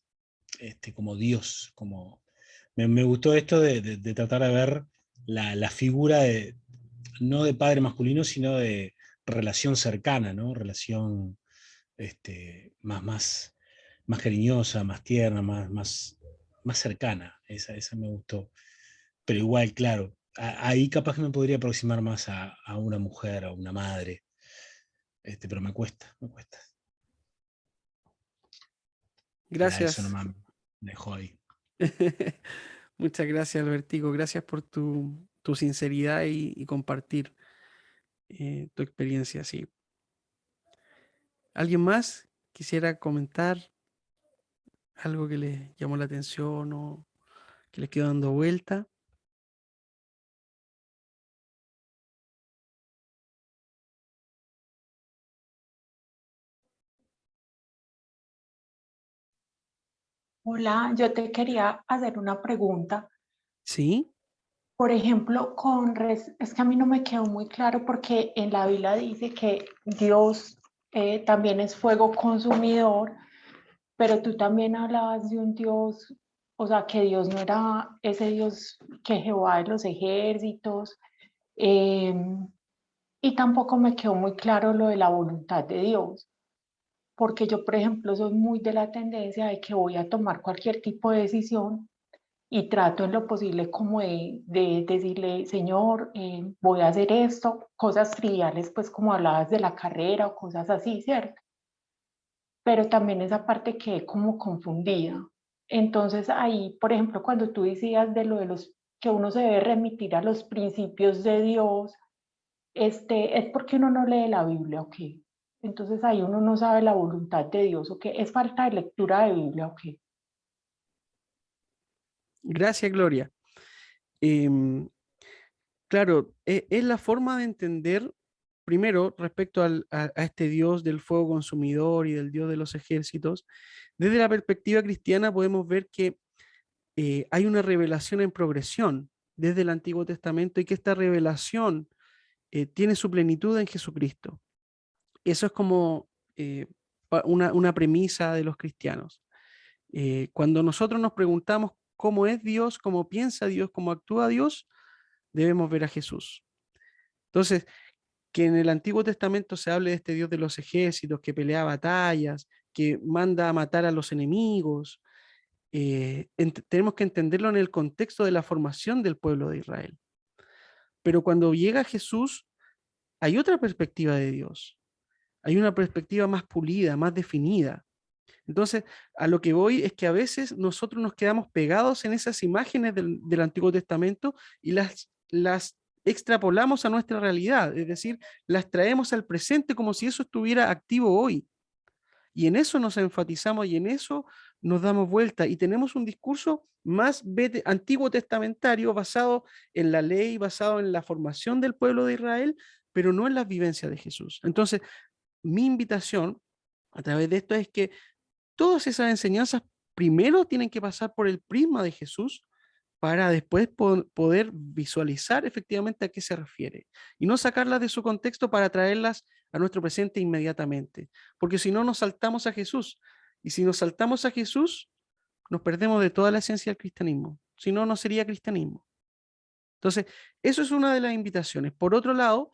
Como Dios, como. Me gustó esto de tratar de ver la figura no de padre masculino, sino de relación cercana, ¿no? Relación más cariñosa, más tierna, más cercana. Esa me gustó. Pero igual, claro, ahí capaz que me podría aproximar más a una mujer, a una madre. Pero me cuesta, me cuesta. Era eso gracias. nomás, me dejó ahí. Muchas gracias, Albertico. Gracias por tu sinceridad y compartir tu experiencia. Sí. ¿Alguien más quisiera comentar algo que les llamó la atención o que les quedó dando vuelta? Hola, yo te quería hacer una pregunta. Sí, Por ejemplo, es que a mí no me quedó muy claro porque en la Biblia dice que Dios también es fuego consumidor, pero tú también hablabas de un Dios, o sea, que Dios no era ese Dios que Jehová de los ejércitos, eh, y tampoco me quedó muy claro lo de la voluntad de Dios, porque yo, por ejemplo, soy muy de la tendencia de que voy a tomar cualquier tipo de decisión y trato en lo posible como de decirle, Señor, voy a hacer esto, cosas triviales, pues como hablabas de la carrera o cosas así, ¿cierto? Pero también esa parte quedé como confundida. Entonces ahí, por ejemplo, cuando tú decías de lo de los que uno se debe remitir a los principios de Dios, es porque uno no lee la Biblia, ¿o qué? Entonces ahí uno no sabe la voluntad de Dios, ¿o qué? Es falta de lectura de Biblia, ¿o qué? gracias, Gloria. Em, claro, es la forma de entender, primero, respecto a este Dios del fuego consumidor y del Dios de los ejércitos. Desde la perspectiva cristiana podemos ver que hay una revelación en progresión desde el Antiguo Testamento y que esta revelación tiene su plenitud en Jesucristo. Eso es como una premisa de los cristianos. Cuando nosotros nos preguntamos cómo es Dios, cómo piensa Dios, cómo actúa Dios, debemos ver a Jesús. Entonces, que en el Antiguo Testamento se hable de este Dios de los ejércitos, que pelea batallas, que manda a matar a los enemigos, tenemos que entenderlo en el contexto de la formación del pueblo de Israel. Pero cuando llega Jesús, hay otra perspectiva de Dios. Hay una perspectiva más pulida, más definida. Entonces, a lo que voy es que a veces nosotros nos quedamos pegados en esas imágenes del Antiguo Testamento y las extrapolamos a nuestra realidad, es decir, las traemos al presente como si eso estuviera activo hoy. Y en eso nos enfatizamos y en eso nos damos vuelta y tenemos un discurso más antiguo testamentario basado en la ley, basado en la formación del pueblo de Israel, pero no en las vivencias de Jesús. Entonces, mi invitación a través de esto es que todas esas enseñanzas primero tienen que pasar por el prisma de Jesús para después poder visualizar efectivamente a qué se refiere y no sacarlas de su contexto para traerlas a nuestro presente inmediatamente, porque si no nos saltamos a Jesús y si nos saltamos a Jesús nos perdemos de toda la esencia del cristianismo, si no, no sería cristianismo. Entonces, eso es una de las invitaciones. Por otro lado,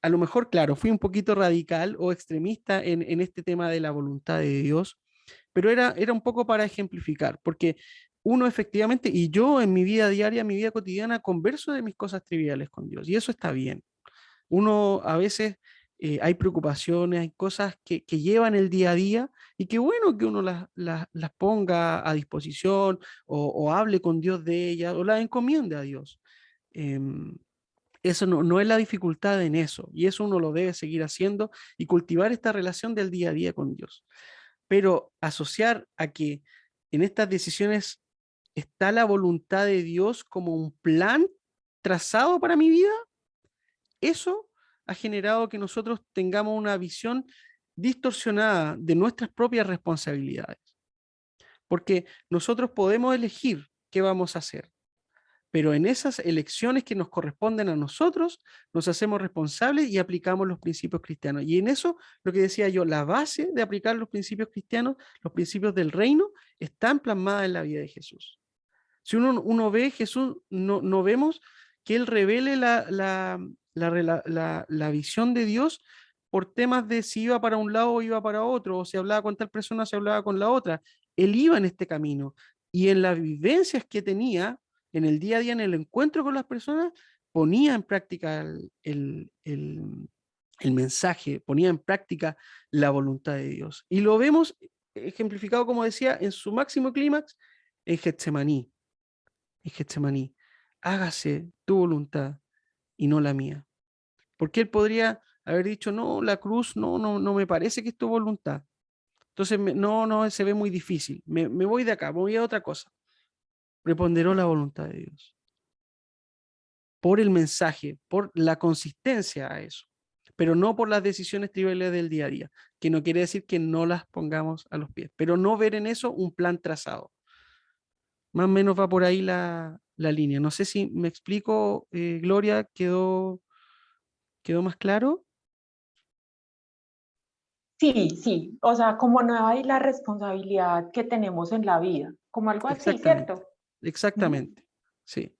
a lo mejor, claro, fui un poquito radical o extremista en este tema de la voluntad de Dios, pero era un poco para ejemplificar, porque uno efectivamente, y yo en mi vida diaria, en mi vida cotidiana, converso de mis cosas triviales con Dios, y eso está bien. Uno a veces hay preocupaciones, hay cosas que llevan el día a día, y qué bueno que uno las ponga a disposición o hable con Dios de ellas o las encomiende a Dios. Em, eso no es la dificultad en eso, y eso uno lo debe seguir haciendo y cultivar esta relación del día a día con Dios. Pero asociar a que en estas decisiones está la voluntad de Dios como un plan trazado para mi vida, eso ha generado que nosotros tengamos una visión distorsionada de nuestras propias responsabilidades. Porque nosotros podemos elegir qué vamos a hacer, pero en esas elecciones que nos corresponden a nosotros, nos hacemos responsables y aplicamos los principios cristianos. Y en eso, lo que decía yo, la base de aplicar los principios cristianos, los principios del reino, están plasmadas en la vida de Jesús. Si uno ve Jesús, no vemos que Él revele la visión de Dios por temas de si iba para un lado o iba para otro, o si hablaba con tal persona, se hablaba con la otra. Él iba en este camino y en las vivencias que tenía, en el día a día, en el encuentro con las personas, ponía en práctica el mensaje, ponía en práctica la voluntad de Dios. Y lo vemos ejemplificado, como decía, en su máximo clímax, en Getsemaní. En Getsemaní, hágase tu voluntad y no la mía. Porque él podría haber dicho, no, la cruz no me parece que es tu voluntad. Entonces, no, se ve muy difícil. Me voy de acá, me voy a otra cosa. Preponderó la voluntad de Dios. Por el mensaje, por la consistencia a eso. Pero no por las decisiones triviales del día a día, que no quiere decir que no las pongamos a los pies, pero no ver en eso un plan trazado. Más o menos va por ahí la línea. No sé si me explico, Gloria, ¿quedó más claro? Sí, sí, o sea, como no hay la responsabilidad que tenemos en la vida, como algo así, Exactamente, ¿cierto? Ujú. exactamente, sí.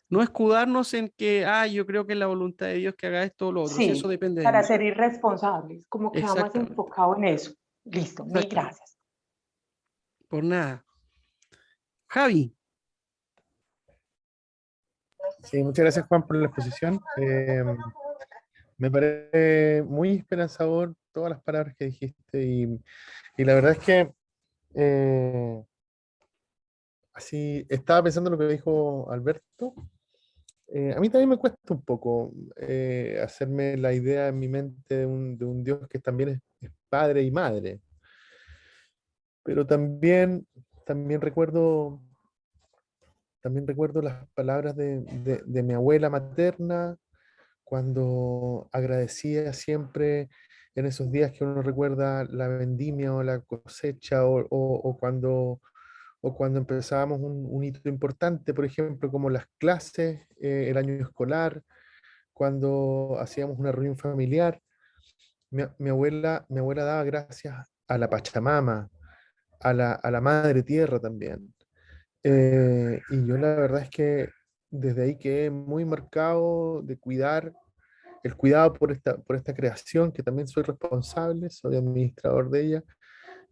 No escudarnos en que, yo creo que es la voluntad de Dios que haga esto o lo otro, si eso Sí, depende de para mí. ser irresponsables, como que va más Exactamente, enfocado en eso. Listo, mil exactamente. gracias. Por nada. Javi, Sí, muchas gracias Juan por la exposición. Me parece muy esperanzador todas las palabras que dijiste y la verdad es que eh, así estaba pensando en lo que dijo Alberto. A mí también me cuesta un poco hacerme la idea en mi mente de un Dios que también es padre y madre, pero también recuerdo, también recuerdo las palabras de mi abuela materna cuando agradecía siempre en esos días que uno recuerda la vendimia o la cosecha o cuando empezábamos un hito importante, por ejemplo, como las clases, el año escolar, cuando hacíamos una reunión familiar. Mi abuela daba gracias a la Pachamama, a la Madre Tierra también. Y yo la verdad es que desde ahí quedé muy marcado de cuidar el cuidado por esta creación, que también soy responsable, soy administrador de ella,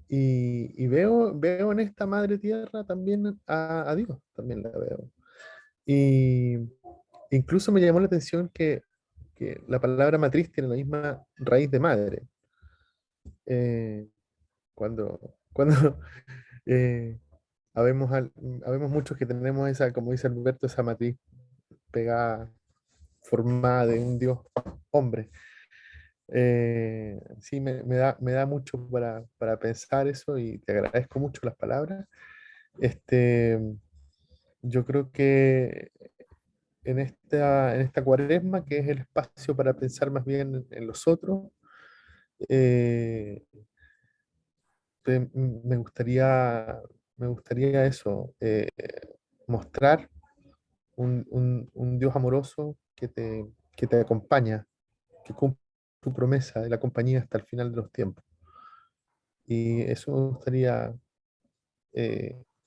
y veo en esta madre tierra también a Dios, también la veo. Y incluso me llamó la atención que la palabra matriz tiene la misma raíz de madre. Eh, cuando eh, habemos muchos que tenemos esa, como dice Alberto, esa matriz pegada, formada de un Dios hombre. Sí, me da mucho para pensar eso y te agradezco mucho las palabras. Este, yo creo que en esta cuaresma, que es el espacio para pensar más bien en los otros, eh, te- me gustaría eso, mostrar un Dios amoroso que te acompaña, que cumple tu promesa de la compañía hasta el final de los tiempos. Y eso me gustaría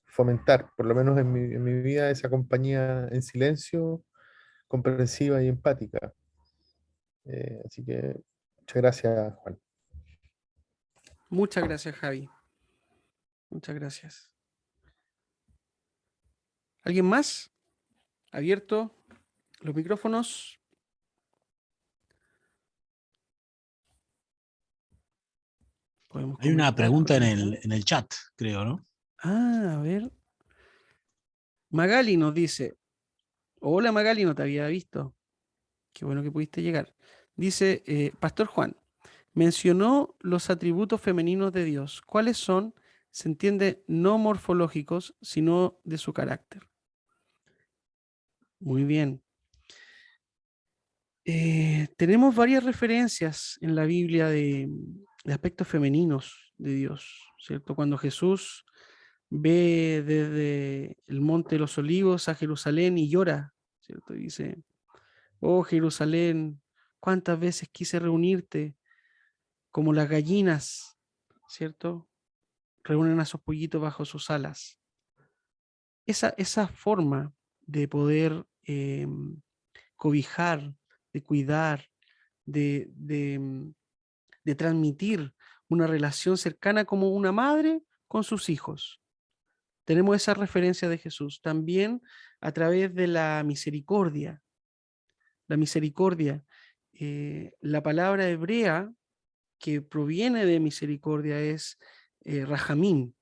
fomentar, por lo menos en mi vida, esa compañía en silencio, comprensiva y empática. Así que muchas gracias, Juan. Muchas gracias, Javi. Muchas gracias. ¿Alguien más? Abierto los micrófonos. Podemos Hay una comentar, pregunta comentar. en el chat, creo, ¿no? Ah, a ver. Magali nos dice, hola Magali, no te había visto. Qué bueno que pudiste llegar. Dice, Pastor Juan, mencionó los atributos femeninos de Dios. ¿Cuáles son? Se entiende no morfológicos, sino de su carácter. Muy bien. Tenemos varias referencias en la Biblia de aspectos femeninos de Dios, ¿cierto? Cuando Jesús ve desde el Monte de los Olivos a Jerusalén y llora, ¿cierto? Y dice, oh Jerusalén, cuántas veces quise reunirte como las gallinas, ¿cierto? Reúnen a sus pollitos bajo sus alas. Esa forma de poder cobijar, de cuidar, de de transmitir una relación cercana como una madre con sus hijos. Tenemos esa referencia de Jesús también a través de la misericordia. La misericordia, la palabra hebrea que proviene de misericordia es rajamín,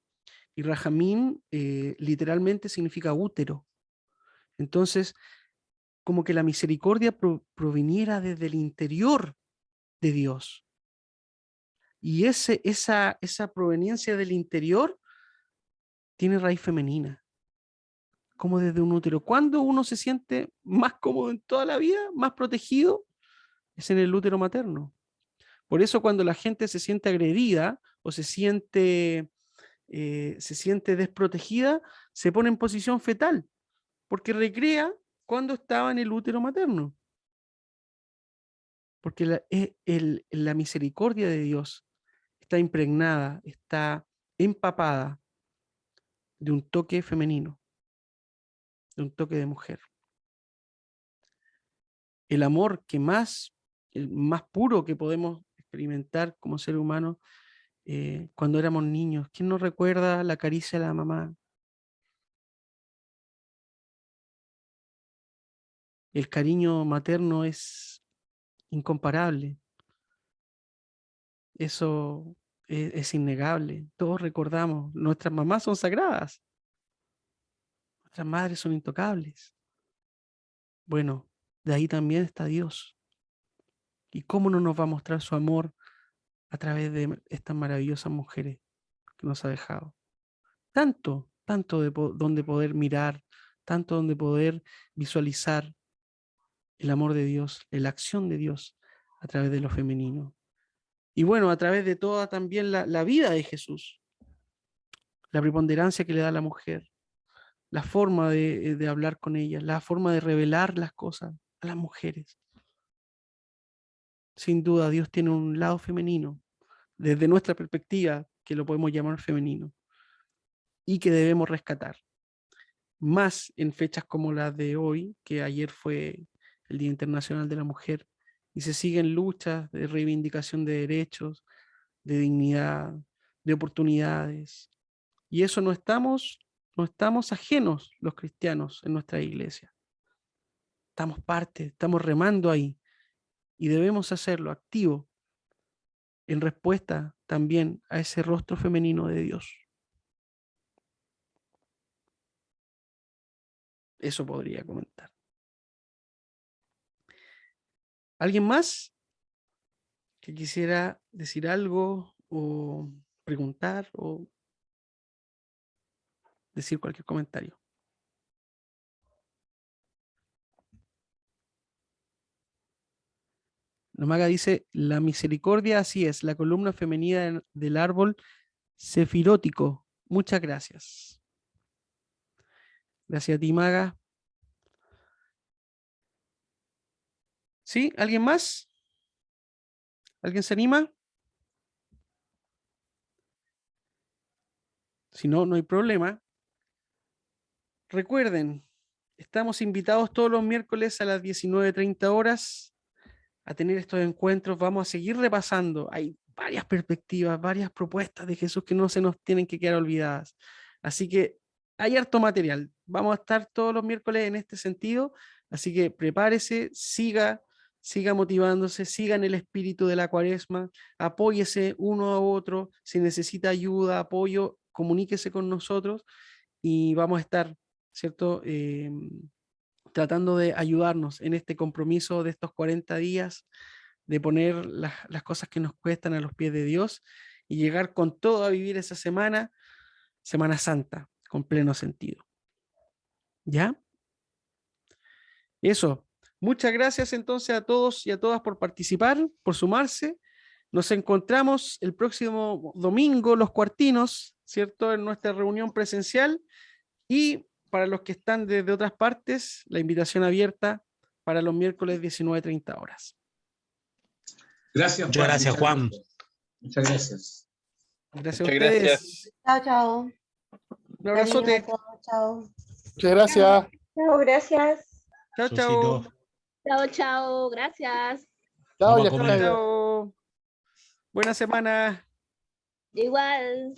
y rajamín literalmente significa útero. Entonces, como que la misericordia proviniera desde el interior de Dios. Y esa proveniencia del interior tiene raíz femenina, como desde un útero. Cuando uno se siente más cómodo en toda la vida, más protegido, es en el útero materno. Por eso cuando la gente se siente agredida o se siente desprotegida, se pone en posición fetal, porque recrea cuando estaba en el útero materno. Porque la misericordia de Dios está impregnada, está empapada de un toque femenino, de un toque de mujer. El amor el más puro que podemos experimentar como ser humano cuando éramos niños. ¿Quién nos recuerda la caricia de la mamá? El cariño materno es incomparable. Eso es innegable. Todos recordamos, nuestras mamás son sagradas, nuestras madres son intocables. Bueno, de ahí también está Dios. ¿Y cómo no nos va a mostrar su amor a través de estas maravillosas mujeres que nos ha dejado? Tanto donde poder mirar, tanto donde poder visualizar el amor de Dios, la acción de Dios a través de lo femenino. Y bueno, a través de toda también la vida de Jesús, la preponderancia que le da a la mujer, la forma de hablar con ella, la forma de revelar las cosas a las mujeres. Sin duda, Dios tiene un lado femenino, desde nuestra perspectiva, que lo podemos llamar femenino, y que debemos rescatar. Más en fechas como las de hoy, que ayer fue el Día Internacional de la Mujer, y se siguen luchas de reivindicación de derechos, de dignidad, de oportunidades. Y eso no estamos ajenos los cristianos en nuestra iglesia. Estamos remando ahí y debemos hacerlo activo en respuesta también a ese rostro femenino de Dios. Eso podría comentar. ¿Alguien más que quisiera decir algo o preguntar o decir cualquier comentario? Nomaga dice, la misericordia, así es, la columna femenina del árbol sefirótico. Muchas gracias. Gracias a ti, Maga. ¿Sí? ¿Alguien más? ¿Alguien se anima? Si no, no hay problema. Recuerden, estamos invitados todos los miércoles a las 19:30 horas a tener estos encuentros. Vamos a seguir repasando. Hay varias perspectivas, varias propuestas de Jesús que no se nos tienen que quedar olvidadas. Así que hay harto material. Vamos a estar todos los miércoles en este sentido. Así que prepárese, siga motivándose, siga en el espíritu de la Cuaresma, apóyese uno a otro. Si necesita ayuda, apoyo, comuníquese con nosotros y vamos a estar, ¿cierto? Tratando de ayudarnos en este compromiso de estos 40 días, de poner las cosas que nos cuestan a los pies de Dios y llegar con todo a vivir esa Semana Santa, con pleno sentido. ¿Ya? Eso. Muchas gracias entonces a todos y a todas por participar, por sumarse. Nos encontramos el próximo domingo, los cuartinos, ¿cierto? En nuestra reunión presencial. Y para los que están desde otras partes, la invitación abierta para los miércoles 19:30 horas. Gracias, Muchas gracias, Juan. Muchas gracias. Gracias a Muchas ustedes. gracias. Chao, chao. Un abrazote. Chao. Muchas gracias. Chao, gracias. Chao, Solcito. chao. Chao, chao, gracias. Chao, Vamos a ya comer. está. Chao. Buena semana. Igual.